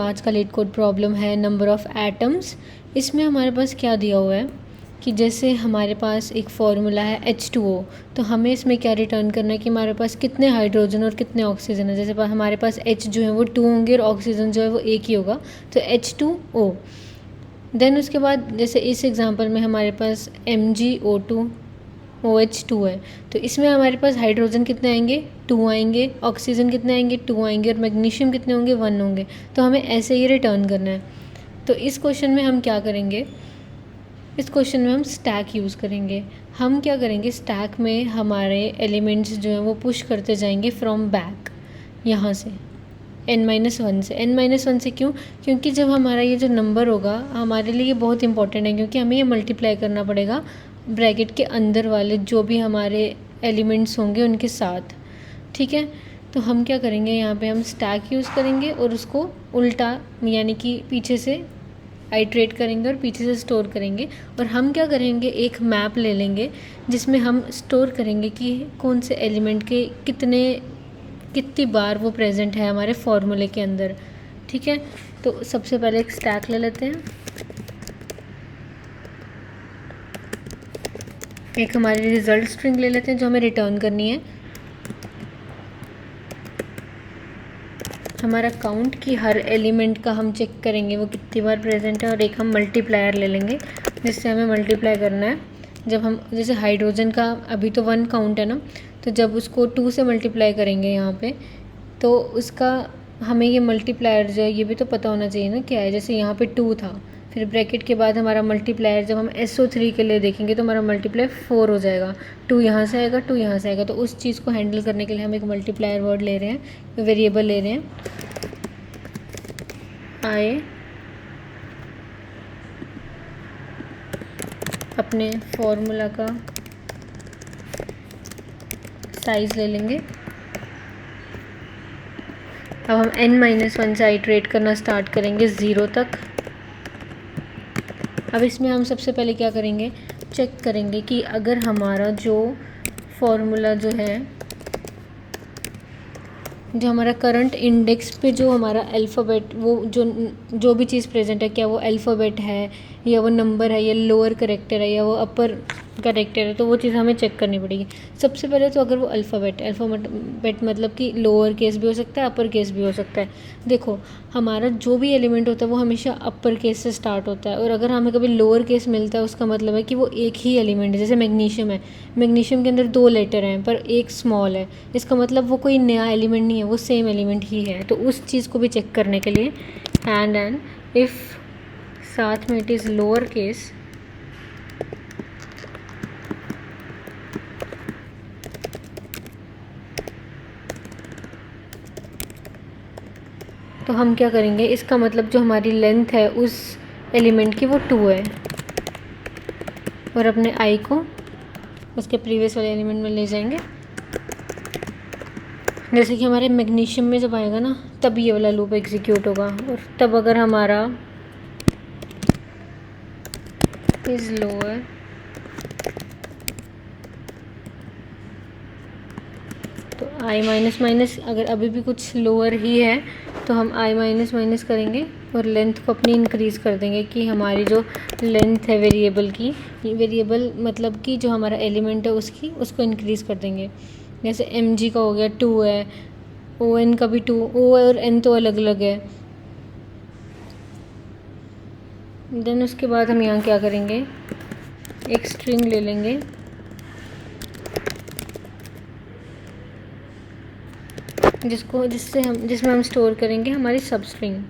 आज का leet code problem है नंबर ऑफ़ एटम्स। इसमें हमारे पास क्या दिया हुआ है कि जैसे हमारे पास एक फॉर्मूला है H2O, तो हमें इसमें क्या रिटर्न करना है कि हमारे पास कितने हाइड्रोजन और कितने ऑक्सीजन है। जैसे हमारे पास H जो है वो 2 होंगे और ऑक्सीजन जो है वो एक ही होगा, तो H2O। देन उसके बाद जैसे इस एग्जांपल में हमारे पास MgO2 OH2 है, तो इसमें हमारे पास हाइड्रोजन कितने आएंगे, 2 आएंगे, ऑक्सीजन कितने आएंगे, 2 आएंगे, और मैग्नीशियम कितने होंगे, 1 होंगे। तो हमें ऐसे ही रिटर्न करना है। तो इस क्वेश्चन में हम क्या करेंगे, इस क्वेश्चन में हम स्टैक यूज़ करेंगे। हम क्या करेंगे, स्टैक में हमारे एलिमेंट्स जो हैं वो पुश करते जाएंगे फ्रॉम बैक, यहाँ से n-1 से। n-1 से क्यों, क्योंकि जब हमारा ये जो नंबर होगा हमारे लिए ये बहुत इंपॉर्टेंट है, क्योंकि हमें ये मल्टीप्लाई करना पड़ेगा ब्रैकेट के अंदर वाले जो भी हमारे एलिमेंट्स होंगे उनके साथ। ठीक है, तो हम क्या करेंगे, यहाँ पे हम स्टैक यूज़ करेंगे और उसको उल्टा यानी कि पीछे से आइट्रेट करेंगे और पीछे से स्टोर करेंगे। और हम क्या करेंगे, एक मैप ले लेंगे जिसमें हम स्टोर करेंगे कि कौन से एलिमेंट के कितनी बार वो प्रेजेंट है हमारे फॉर्मूले के अंदर। ठीक है, तो सबसे पहले एक स्टैक ले लेते हैं, एक हमारी रिजल्ट स्ट्रिंग ले लेते हैं जो हमें रिटर्न करनी है। हमारा काउंट की हर एलिमेंट का हम चेक करेंगे वो कितनी बार प्रेजेंट है, और एक हम मल्टीप्लायर ले लेंगे जिससे हमें मल्टीप्लाई करना है। जब हम जैसे हाइड्रोजन का अभी तो 1 काउंट है ना, तो जब उसको 2 से मल्टीप्लाई करेंगे यहाँ पे, तो उसका हमें ये मल्टीप्लायर जो है ये भी तो पता होना चाहिए ना क्या है। जैसे यहाँ पे 2 था, फिर ब्रैकेट के बाद हमारा मल्टीप्लायर जब हम SO3 के लिए देखेंगे तो हमारा मल्टीप्लायर 4 हो जाएगा। 2 यहाँ से आएगा, 2 यहाँ से आएगा, तो उस चीज़ को हैंडल करने के लिए हम एक मल्टीप्लायर वर्ड ले रहे हैं, वेरिएबल ले रहे हैं। आए अपने फॉर्मूला का साइज़ ले लेंगे। अब हम n-1 से आइट्रेट करना स्टार्ट करेंगे 0 तक। अब इसमें हम सबसे पहले क्या करेंगे, चेक करेंगे कि अगर हमारा जो फॉर्मूला जो है, जो हमारा करंट इंडेक्स पे जो हमारा अल्फ़ाबेट, वो जो भी चीज़ प्रेजेंट है, क्या वो अल्फ़ाबेट है या वो नंबर है या लोअर करेक्टर है या वो अपर करेक्टर है, तो वो चीज़ हमें चेक करनी पड़ेगी। सबसे पहले तो अगर वो अल्फ़ाबेट मतलब कि लोअर केस भी हो सकता है, अपर केस भी हो सकता है। देखो, हमारा जो भी एलिमेंट होता है वो हमेशा अपर केस से स्टार्ट होता है, और अगर हमें कभी लोअर केस मिलता है उसका मतलब है कि वो एक ही एलिमेंट है। जैसे मैग्नीशियम है, मैग्नीशियम के अंदर 2 लेटर हैं पर एक स्मॉल है, इसका मतलब वो कोई नया एलिमेंट नहीं है, वो सेम एलिमेंट ही है। तो उस चीज़ को भी चेक करने के लिए एंड इफ़ साथ में इट इज़ लोअर केस, तो हम क्या करेंगे, इसका मतलब जो हमारी लेंथ है उस एलिमेंट की वो 2 है, और अपने आई को उसके प्रीवियस वाले एलिमेंट में ले जाएंगे। जैसे कि हमारे मैग्नीशियम में जब आएगा ना तब ये वाला लूप एग्जीक्यूट होगा, और तब अगर हमारा इज़ लोअर तो I-, अगर अभी भी कुछ लोअर ही है तो हम I-, करेंगे और लेंथ को अपनी इंक्रीज़ कर देंगे कि हमारी जो लेंथ है वेरिएबल की, वेरिएबल मतलब कि जो हमारा एलिमेंट है उसको इंक्रीज़ कर देंगे। जैसे Mg का हो गया 2 है, On का भी 2, O और N तो अलग अलग है। देन उसके बाद हम यहाँ क्या करेंगे, एक स्ट्रिंग ले लेंगे जिसमें हम स्टोर करेंगे हमारी सब स्ट्रिंग।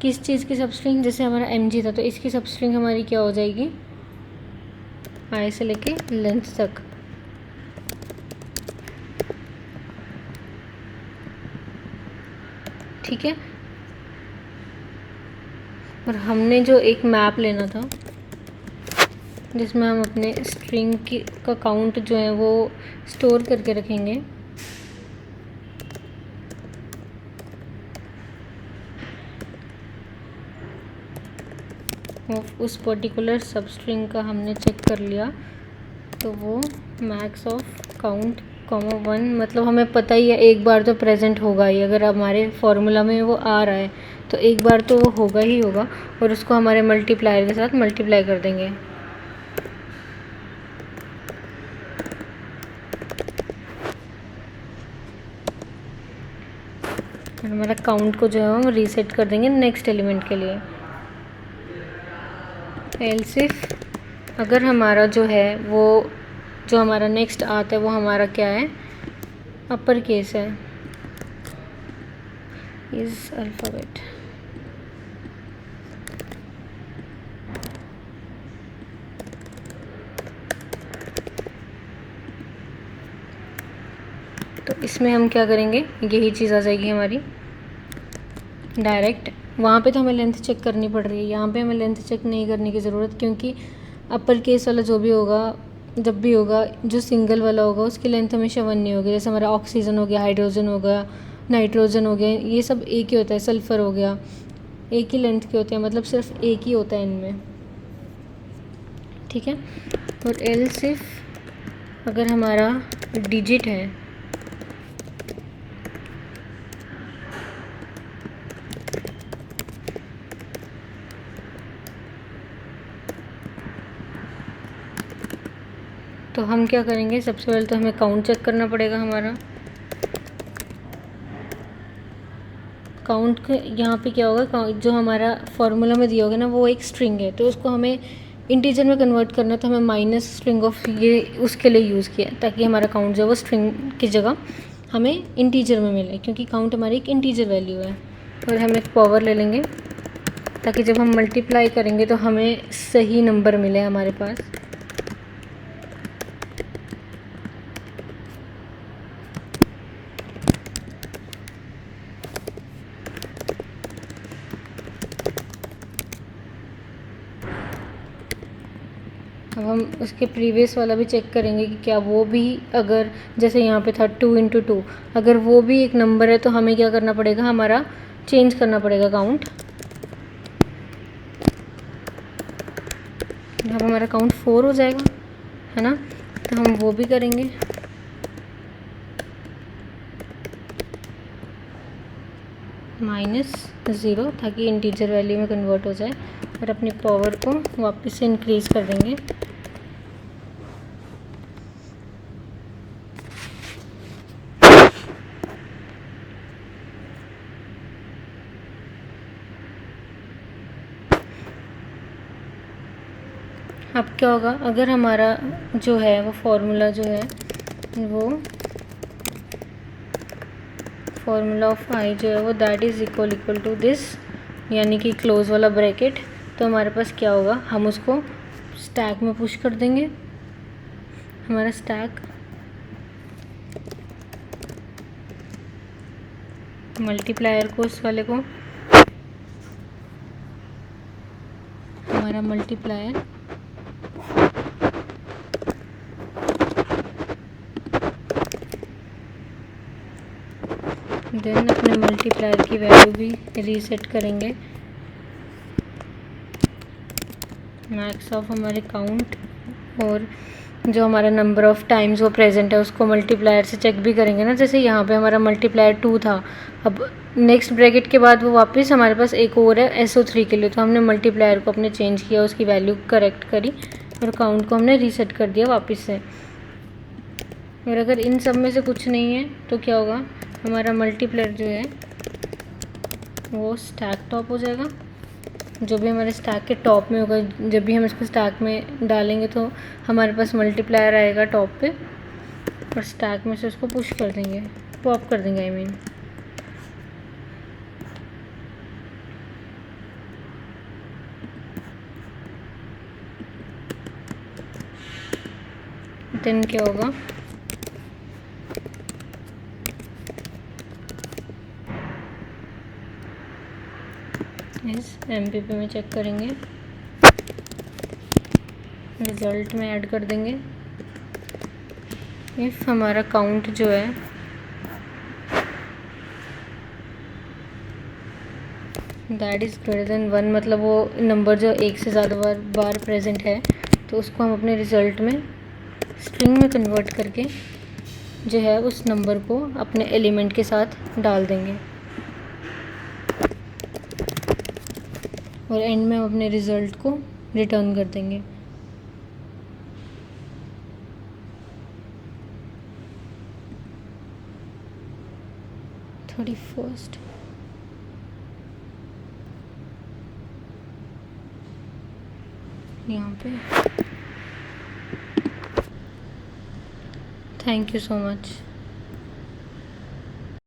किस चीज़ की सब स्ट्रिंग, जैसे हमारा Mg था तो इसकी सब स्ट्रिंग हमारी क्या हो जाएगी, आई से लेके लेंथ तक। ठीक है, और हमने जो एक मैप लेना था जिसमें हम अपने स्ट्रिंग का काउंट जो है वो स्टोर करके रखेंगे। उस पर्टिकुलर सब स्ट्रिंग का हमने चेक कर लिया तो वो मैक्स ऑफ काउंट 1, मतलब हमें पता ही है एक बार तो प्रेजेंट होगा ही, अगर हमारे फॉर्मूला में वो आ रहा है तो एक बार तो वो होगा ही होगा, और उसको हमारे मल्टीप्लायर के साथ मल्टीप्लाई कर देंगे। और हमारा काउंट को जो है हम रीसेट कर देंगे नेक्स्ट एलिमेंट के लिए। एल्स इफ अगर हमारा जो है वो जो हमारा नेक्स्ट आता है वो हमारा क्या है, अपर केस है, इज अल्फ़ाबेट। तो इसमें हम क्या करेंगे, यही चीज़ आ जाएगी हमारी डायरेक्ट। वहाँ पे तो हमें लेंथ चेक करनी पड़ रही है, यहाँ पे हमें लेंथ चेक नहीं करने की ज़रूरत, क्योंकि अपर केस वाला जो भी होगा, जब भी होगा, जो सिंगल वाला होगा उसकी लेंथ हमेशा 1 नहीं होगी। जैसे हमारा ऑक्सीजन हो गया, हाइड्रोजन हो गया, नाइट्रोजन हो गया, ये सब एक ही होता है। सल्फ़र हो गया, एक ही लेंथ के होते हैं, मतलब सिर्फ एक ही होता है इनमें, ठीक है। और एल्स इफ अगर हमारा डिजिट है, तो हम क्या करेंगे, सबसे पहले तो हमें काउंट चेक करना पड़ेगा। हमारा काउंट यहाँ पे क्या होगा, जो हमारा फॉर्मूला में दिया होगा ना वो एक स्ट्रिंग है, तो उसको हमें इंटीजर में कन्वर्ट करना है, तो हमें माइनस स्ट्रिंग ऑफ ये उसके लिए यूज़ किया, ताकि हमारा काउंट जो है वो स्ट्रिंग की जगह हमें इंटीजर में मिले, क्योंकि काउंट हमारी एक इंटीजर वैल्यू है। और हम एक पावर ले लेंगे ताकि जब हम मल्टीप्लाई करेंगे तो हमें सही नंबर मिले हमारे पास। अब हम उसके प्रीवियस वाला भी चेक करेंगे कि क्या वो भी, अगर जैसे यहाँ पे था 2 × 2, अगर वो भी एक नंबर है तो हमें क्या करना पड़ेगा, हमारा चेंज करना पड़ेगा काउंट। अब हमारा काउंट 4 हो जाएगा, है ना, तो हम वो भी करेंगे। -0 ताकि इंटीजर वैल्यू में कन्वर्ट हो जाए, और अपनी पावर को वापस से इंक्रीज़ कर देंगे। अब क्या होगा, अगर हमारा जो है वो फॉर्मूला जो है वो फॉर्मूला ऑफ आई जो है वो that is equal to this, यानी कि क्लोज वाला ब्रैकेट, तो हमारे पास क्या होगा, हम उसको स्टैक में पुश कर देंगे। हमारा स्टैक मल्टीप्लायर को, उस वाले को, हमारा मल्टीप्लायर देन अपने मल्टीप्लायर की वैल्यू भी रीसेट करेंगे। मैक्स ऑफ हमारे काउंट, और जो हमारा नंबर ऑफ़ टाइम्स वो प्रेजेंट है उसको मल्टीप्लायर से चेक भी करेंगे ना। जैसे यहाँ पे हमारा मल्टीप्लायर 2 था, अब नेक्स्ट ब्रैकेट के बाद वो वापस हमारे पास एक और है SO3 के लिए, तो हमने मल्टीप्लायर को अपने चेंज किया, उसकी वैल्यू करेक्ट करी और काउंट को हमने रीसेट कर दिया वापस से। और अगर इन सब में से कुछ नहीं है तो क्या होगा, हमारा मल्टीप्लायर जो है वो स्टैक टॉप हो जाएगा। जो भी हमारे स्टैक के टॉप में होगा, जब भी हम इसको स्टैक में डालेंगे तो हमारे पास मल्टीप्लायर आएगा टॉप पे, और स्टैक में से उसको पुश कर देंगे, पॉप कर देंगे, आई मीन। देन क्या होगा, इस MPP में चेक करेंगे, रिज़ल्ट में ऐड कर देंगे। इफ़ हमारा काउंट जो है दैट इज़ ग्रेटर देन 1, मतलब वो नंबर जो एक से ज़्यादा बार प्रेजेंट है, तो उसको हम अपने रिज़ल्ट में स्ट्रिंग में कन्वर्ट करके जो है उस नंबर को अपने एलिमेंट के साथ डाल देंगे और एंड में हम अपने रिज़ल्ट को रिटर्न कर देंगे। थर्टी फर्स्ट यहाँ पे। Thank you so much.